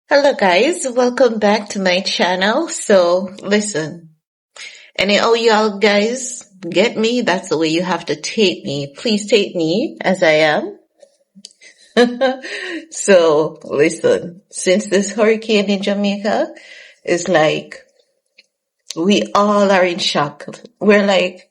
Hello guys, welcome back to my channel. So listen, and all y'all guys get me, that's the way you have to take me. Please take me as I am. So listen, since this hurricane in Jamaica is like, we all are in shock. We're like,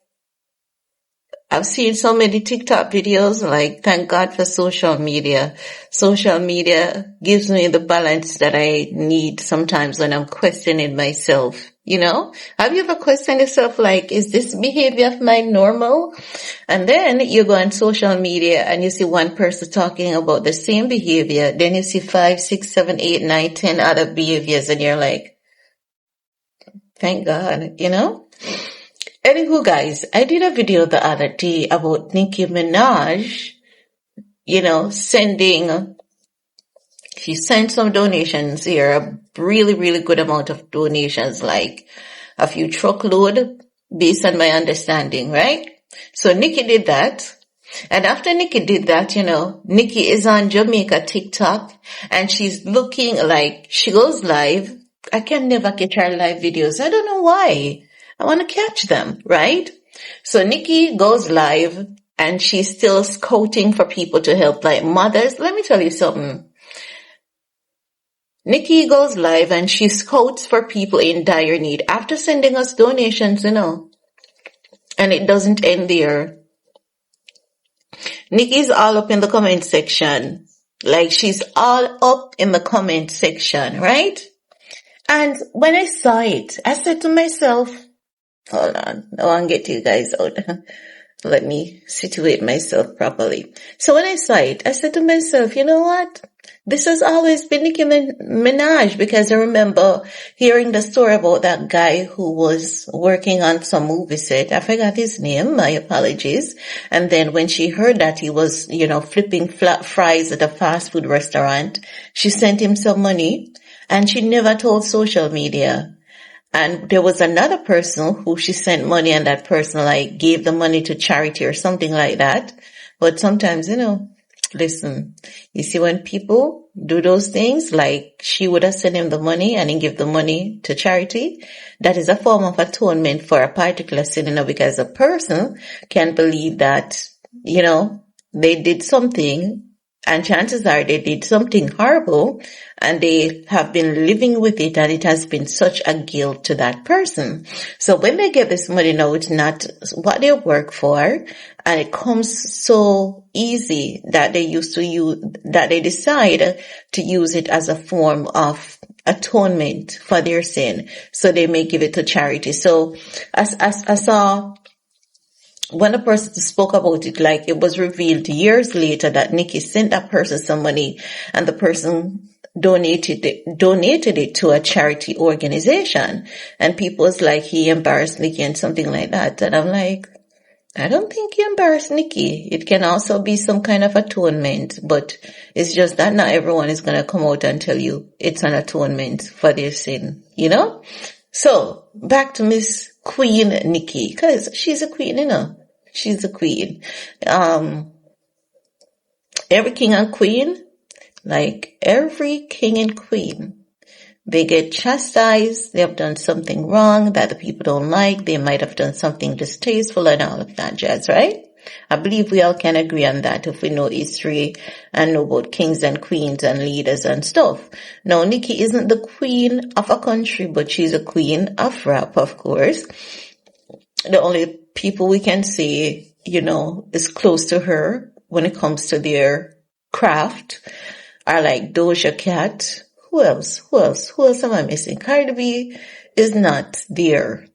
I've seen so many TikTok videos, like, thank God for social media. Social media gives me the balance that I need sometimes when I'm questioning myself. Have you ever questioned yourself, like, is this behavior of mine normal? And then you go on social media and you see one person talking about the same behavior. Then you see 5, 6, 7, 8, 9, 10 other behaviors and you're like, thank God. Anywho, guys, I did a video the other day about Nicki Minaj, sending, if you send some donations here, a really, really good amount of donations, like a few truckload, based on my understanding, right? So Nicki did that. And after Nicki did that, Nicki is on Jamaica TikTok and she's looking like she goes live. I can never catch her live videos. I don't know why. I want to catch them, right? So Nicki goes live and she's still scouting for people to help, like mothers. Let me tell you something. Nicki goes live and she scouts for people in dire need after sending us donations, and it doesn't end there. Nicki's all up in the comment section. Like, she's all up in the comment section, right? And when I saw it, I said to myself, hold on, I want to get you guys out. Let me situate myself properly. So when I saw it, I said to myself, you know what? This has always been Nicki Minaj, because I remember hearing the story about that guy who was working on some movie set. I forgot his name. My apologies. And then when she heard that he was, flipping flat fries at a fast food restaurant, she sent him some money and she never told social media. And there was another person who she sent money and that person like gave the money to charity or something like that. But sometimes, listen, you see when people do those things, like she would have sent him the money and he give the money to charity, that is a form of atonement for a particular sin, because a person can believe that, they did something and chances are they did something horrible and they have been living with it and it has been such a guilt to that person. So when they get this money now, it's not what they work for and it comes so easy that they decide to use it as a form of atonement for their sin. So they may give it to charity. So as I saw, when a person spoke about it, like it was revealed years later that Nicki sent that person some money and the person donated it to a charity organization. And people was like, he embarrassed Nicki and something like that. And I'm like, I don't think he embarrassed Nicki. It can also be some kind of atonement, but it's just that not everyone is going to come out and tell you it's an atonement for their sin, So back to Miss Queen Nicki, cause she's a queen, She's a queen. Every king and queen, like every king and queen, they get chastised. They have done something wrong that the people don't like. They might have done something distasteful and all of that jazz, right? I believe we all can agree on that if we know history and know about kings and queens and leaders and stuff. Now, Nicki isn't the queen of a country, but she's a queen of rap, of course. The only people we can say, is close to her when it comes to their craft are like Doja Cat. Who else? Who else am I missing? Cardi B is not there.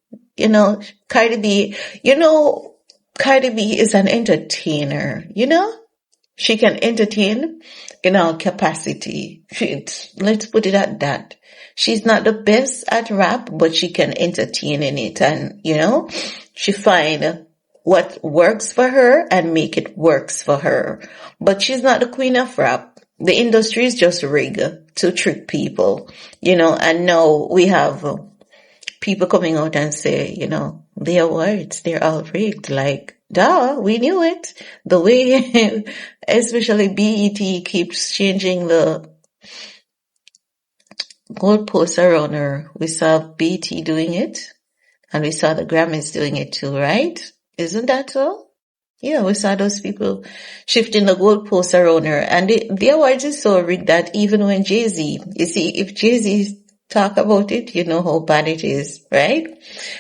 Cardi B is an entertainer, She can entertain in all capacity. Let's put it at that. She's not the best at rap, but she can entertain in it. And, she find what works for her and make it works for her. But she's not the queen of rap. The industry is just rigged to trick people, and now we have people coming out and say, their words, they're all rigged. Like, duh, we knew it. The way, especially BET keeps changing the goalposts around her. We saw BT doing it, and we saw the Grammys doing it too, right? Isn't that so? Yeah, we saw those people shifting the goalposts around her. And the awards is so rigged that even when Jay-Z, you see, if Jay-Z talk about it, you know how bad it is, right?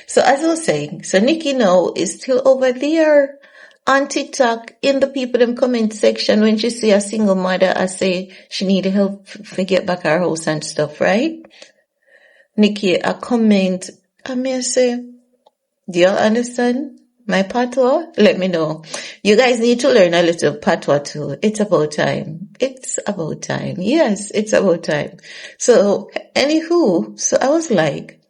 So as I was saying, so Nicki now is still over there on TikTok in the people in comment section when she see a single mother, I say she need help to get back her house and stuff, right? Nicki, a comment, I may say, do y'all understand my patois? Let me know. You guys need to learn a little patois too. It's about time. It's about time. Yes, it's about time. So, anywho, so I was like,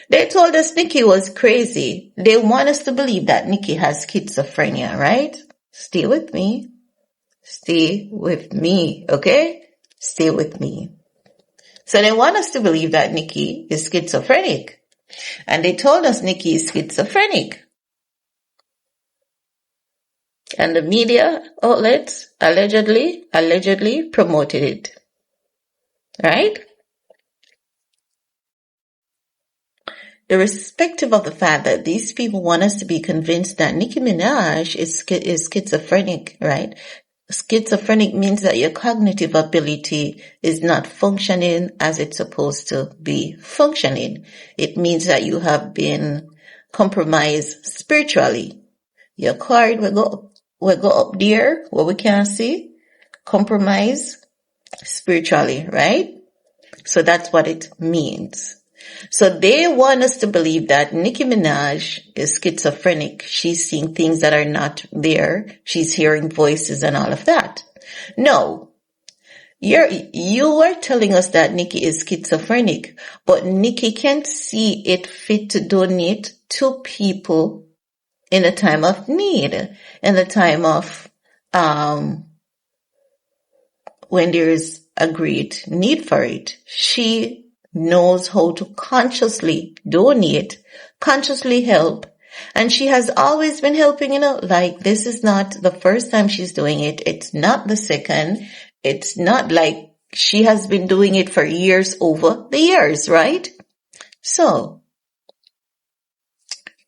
they told us Nicki was crazy. They want us to believe that Nicki has schizophrenia, right? Stay with me. Stay with me, okay? Stay with me. So they want us to believe that Nicki is schizophrenic. And they told us Nicki is schizophrenic. And the media outlets allegedly promoted it. Right? Irrespective of the fact that these people want us to be convinced that Nicki Minaj is schizophrenic, right? Schizophrenic means that your cognitive ability is not functioning as it's supposed to be functioning. It means that you have been compromised spiritually. Your card will go up there where we can't see. Compromise spiritually, right? So that's what it means. So they want us to believe that Nicki Minaj is schizophrenic. She's seeing things that are not there. She's hearing voices and all of that. No. You are telling us that Nicki is schizophrenic, but Nicki can't see it fit to donate to people in a time of need, in a time of when there is a great need for it. She knows how to consciously donate, consciously help, and she has always been helping, like this is not the first time she's doing it. It's not the second. It's not like she has been doing it for years over the years, right? So,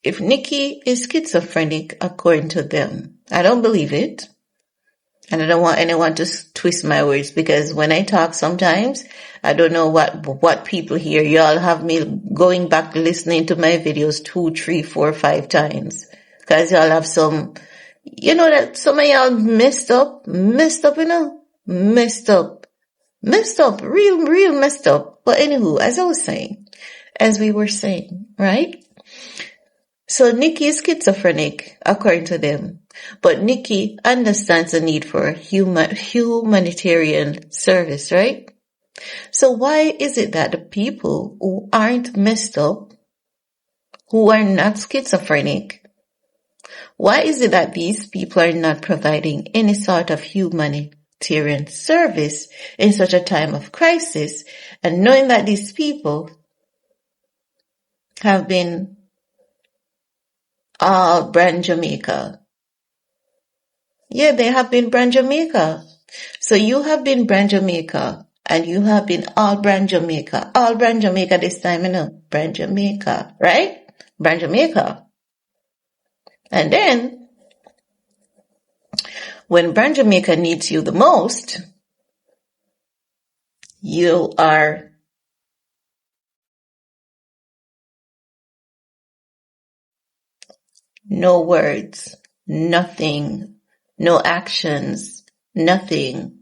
if Nicki is schizophrenic according to them, I don't believe it. And I don't want anyone to twist my words, because when I talk sometimes, I don't know what people hear. Y'all have me going back listening to my videos 2, 3, 4, 5 times. Cause y'all have some, that some of y'all messed up, messed up, real messed up. But anywho, as we were saying, right? So Nicki is schizophrenic, according to them. But Nicki understands the need for humanitarian service, right? So why is it that the people who aren't messed up, who are not schizophrenic, why is it that these people are not providing any sort of humanitarian service in such a time of crisis, and knowing that these people have been all brand Jamaica? Yeah, they have been brand Jamaica. So you have been brand Jamaica, and you have been all brand Jamaica. All brand Jamaica this time, brand Jamaica, right? Brand Jamaica. And then, when brand Jamaica needs you the most, you are no words, nothing, no actions, nothing.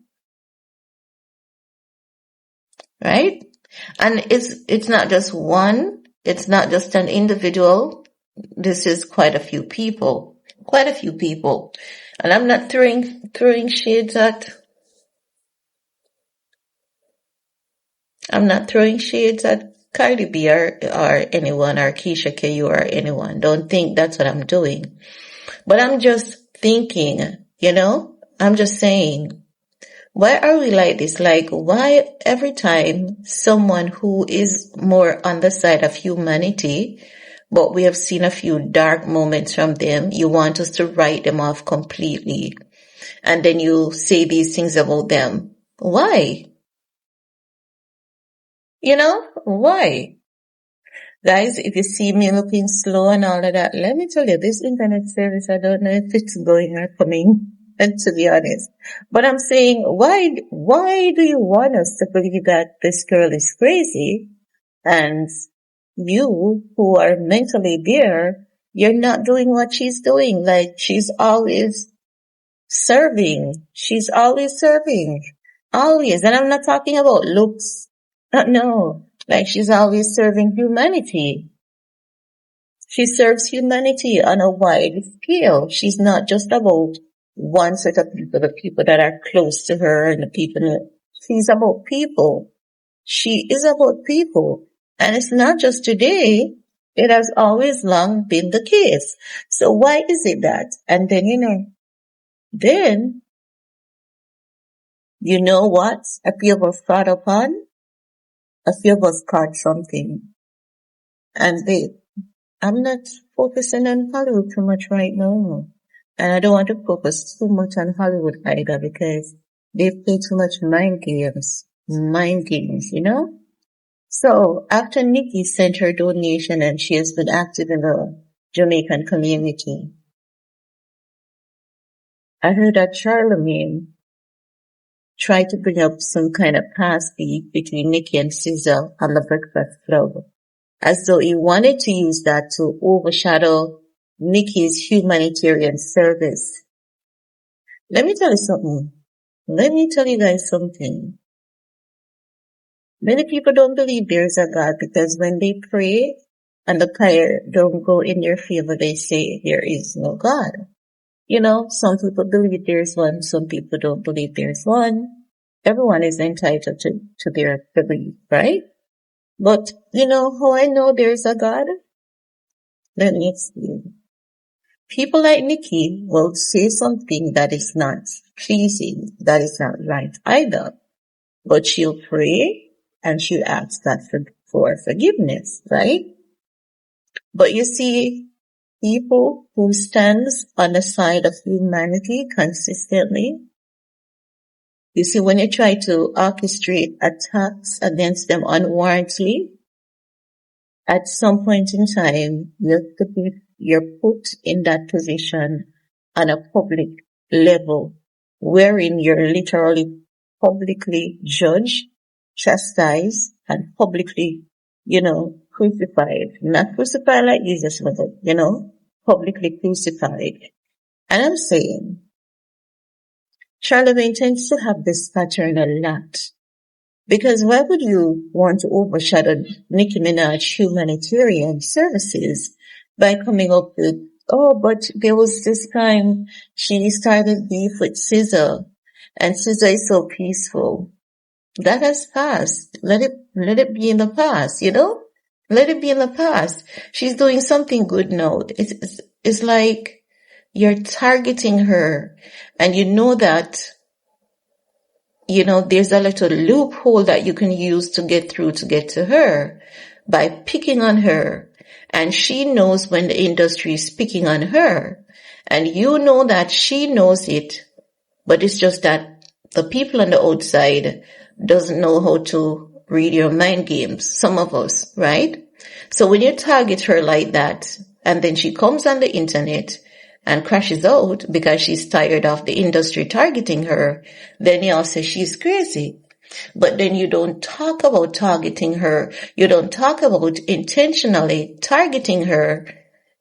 Right? And it's not just one, it's not just an individual. This is quite a few people. And I'm not throwing shades at Cardi B or anyone, or Keisha KU or anyone. Don't think that's what I'm doing. But I'm just thinking, I'm just saying, why are we like this? Like, why every time someone who is more on the side of humanity, but we have seen a few dark moments from them, you want us to write them off completely, and then you say these things about them? Why? You know, why? Guys, if you see me looking slow and all of that, let me tell you, this internet service, I don't know if it's going or coming, and to be honest. But I'm saying, why do you want us to believe that this girl is crazy? And you, who are mentally there, you're not doing what she's doing. Like, she's always serving. She's always serving. Always. And I'm not talking about looks. No. Like, she's always serving humanity. She serves humanity on a wide scale. She's not just about one set of people, the people that are close to her and the people that, she's about people. She is about people. And it's not just today. It has always long been the case. So why is it that? And then, then, you know what? A few of us caught upon, a few of us caught something. And I'm not focusing on Hollywood too much right now. And I don't want to focus too much on Hollywood either because they play too much mind games, So after Nicki sent her donation and she has been active in the Jamaican community, I heard that Charlemagne tried to bring up some kind of past beef between Nicki and SZA on the Breakfast Club, as though he wanted to use that to overshadow Nicki's humanitarian service. Let me tell you something. Let me tell you guys something. Many people don't believe there's a God because when they pray and the prayer don't go in their favor, they say there is no God. Some people believe there's one, some people don't believe there's one. Everyone is entitled to their belief, right? But how I know there's a God? Let me explain. People like Nicki will say something that is not pleasing, that is not right either. But she'll pray and she'll ask God for forgiveness, right? But you see, people who stands on the side of humanity consistently, you see, when you try to orchestrate attacks against them unwarrantedly, at some point in time, you're put in that position on a public level, wherein you're literally publicly judged, chastised, and publicly, crucified. Not crucified like Jesus, but, publicly crucified. And I'm saying, Charlemagne tends to have this pattern a lot. Because why would you want to overshadow Nicki Minaj humanitarian services by coming up with, but there was this time she started beef with SZA, and SZA is so peaceful. That has passed. Let it be in the past, Let it be in the past. She's doing something good now. It's like you're targeting her, and you know that, there's a little loophole that you can use to get through to get to her by picking on her. And she knows when the industry is picking on her. And you know that she knows it, but it's just that the people on the outside doesn't know how to read your mind games. Some of us, right? So when you target her like that, and then she comes on the internet and crashes out because she's tired of the industry targeting her, then y'all say she's crazy. But then you don't talk about targeting her. You don't talk about intentionally targeting her,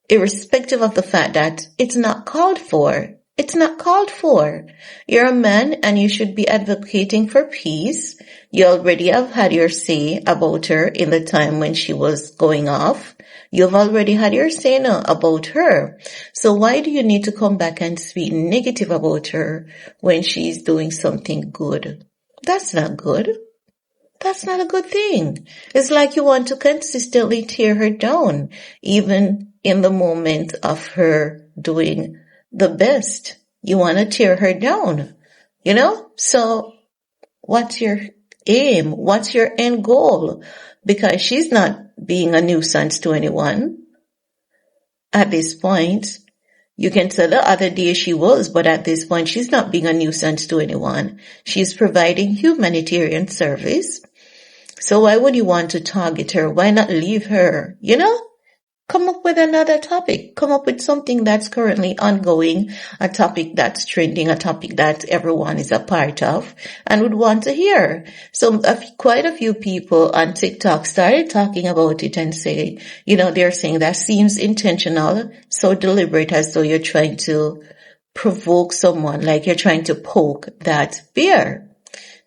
irrespective of the fact that it's not called for. It's not called for. You're a man and you should be advocating for peace. You already have had your say about her in the time when she was going off. You've already had your say now about her. So why do you need to come back and speak negative about her when she's doing something good? That's not good. That's not a good thing. It's like you want to consistently tear her down, even in the moment of her doing the best. You want to tear her down, So what's your aim? What's your end goal? Because she's not being a nuisance to anyone at this point. You can tell the other day she was, but at this point she's not being a nuisance to anyone. She's providing humanitarian service. So why would you want to target her? Why not leave her? You know? Come up with another topic. Come up with something that's currently ongoing, a topic that's trending, a topic that everyone is a part of and would want to hear. So quite a few people on TikTok started talking about it and say, they're saying that seems intentional, so deliberate, as though you're trying to provoke someone, like you're trying to poke that bear.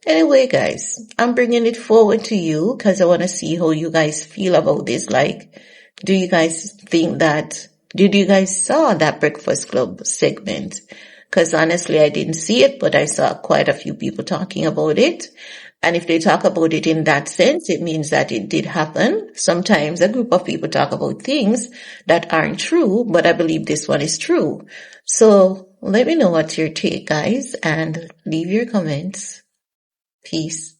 Anyway, guys, I'm bringing it forward to you because I want to see how you guys feel about this. Like, do you guys think that, did you guys saw that Breakfast Club segment? Because honestly, I didn't see it, but I saw quite a few people talking about it. And if they talk about it in that sense, it means that it did happen. Sometimes a group of people talk about things that aren't true, but I believe this one is true. So let me know what's your take, guys, and leave your comments. Peace.